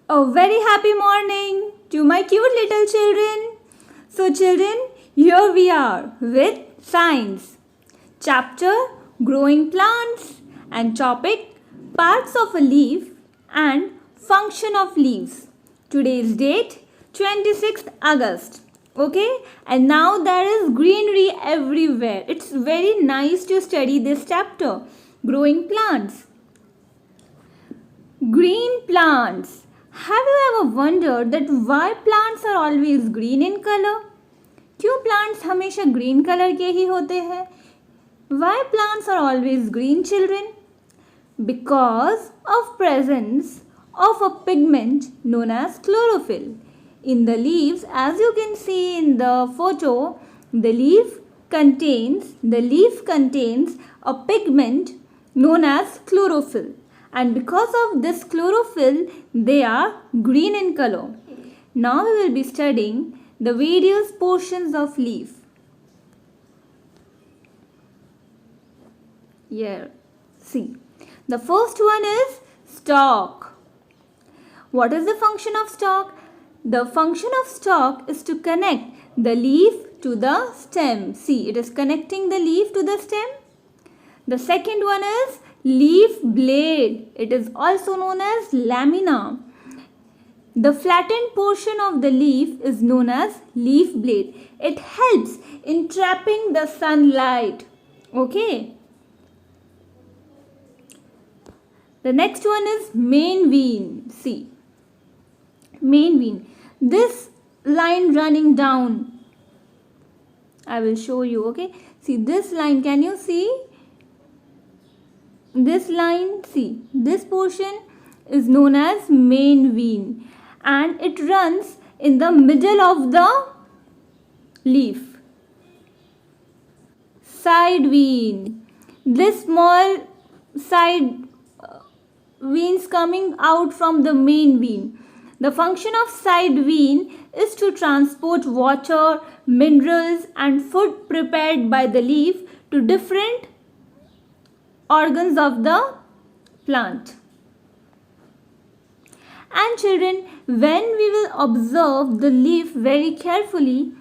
A very happy morning to my cute little children. So, children, here we are with science. Chapter Growing Plants and topic Parts of a leaf and function of leaves. Today's date 26th August. Okay, and now there is greenery everywhere. It's very nice to study this chapter. Growing plants. Green plants. Have you ever wondered that why plants are always green in color? क्यों plants हमेशा green color के ही होते हैं? Why plants are always green, children? Because of presence of a pigment known as chlorophyll. In the leaves, as you can see in the photo, the leaf contains a pigment known as chlorophyll. And because of this chlorophyll, they are green in color. Now we will be studying the various portions of leaf. Here, see. The first one is stalk. What is the function of stalk? The function of stalk is to connect the leaf to the stem. See, it is connecting the leaf to the stem. The second one is leaf blade. It is also known as lamina. The flattened portion of the leaf is known as leaf blade. It helps in trapping the sunlight. Okay. The next one is main vein. See. Main vein. This line running down. I will show you. Okay. See this line. Can you see? This line, see, this portion is known as main vein and it runs in the middle of the leaf. Side vein. This small side veins coming out from the main vein. The function of side vein is to transport water, minerals and food prepared by the leaf to different organs of the plant. And children, when we will observe the leaf very carefully,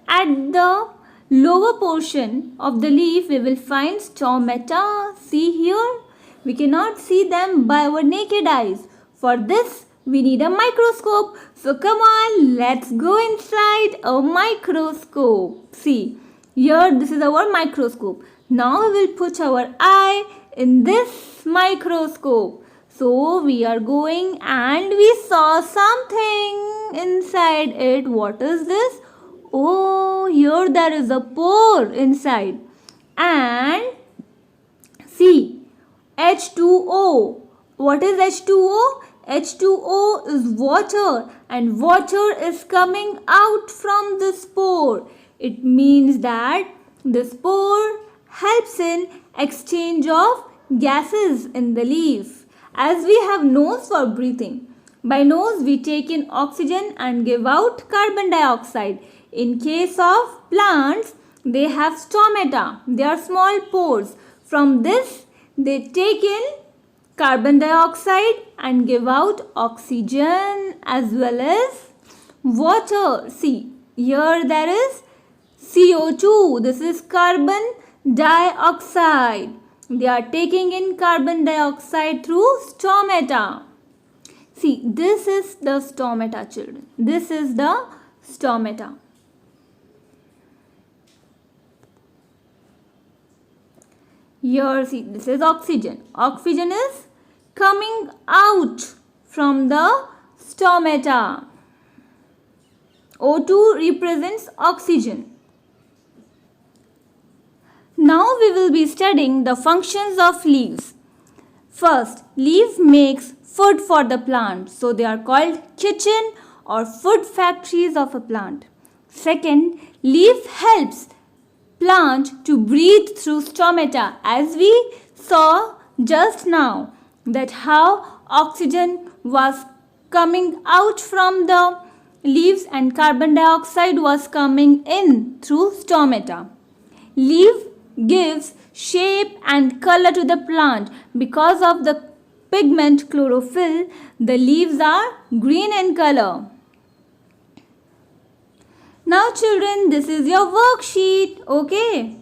at the lower portion of the leaf we will find stomata. See here, we cannot see them by our naked eyes. For this we need a microscope. So come on, let's go inside a microscope. See, here this is our microscope. Now we will put our eye in this microscope. So we are going and we saw something inside it. What is this? Oh, here there is a pore inside. And see, H2O. What is H2O? H2O is water and water is coming out from this pore. It means that this pore helps in exchange of gases in the leaf. As we have nose for breathing, by nose we take in oxygen and give out carbon dioxide. In case of plants, they have stomata. They are small pores. From this, they take in carbon dioxide and give out oxygen as well as water. See, here there is CO2. This is carbon dioxide. They are taking in carbon dioxide through stomata. See, this is the stomata, children. This is the stomata. Here, see, this is oxygen. Oxygen is coming out from the stomata. O2 represents oxygen. Now we will be studying the functions of leaves. First, leaf makes food for the plant. So they are called kitchen or food factories of a plant. Second, leaf helps plant to breathe through stomata, as we saw just now, that how oxygen was coming out from the leaves and carbon dioxide was coming in through stomata. Leaf gives shape and color to the plant. Because of the pigment chlorophyll, the leaves are green in color. Now children, this is your worksheet, okay?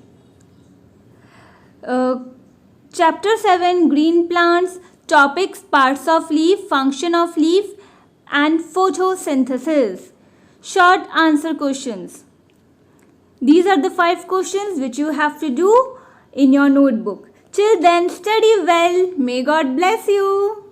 Chapter 7, Green Plants, topics, parts of leaf, function of leaf and photosynthesis. Short answer questions. These are the 5 questions which you have to do in your notebook. Till then, study well. May God bless you.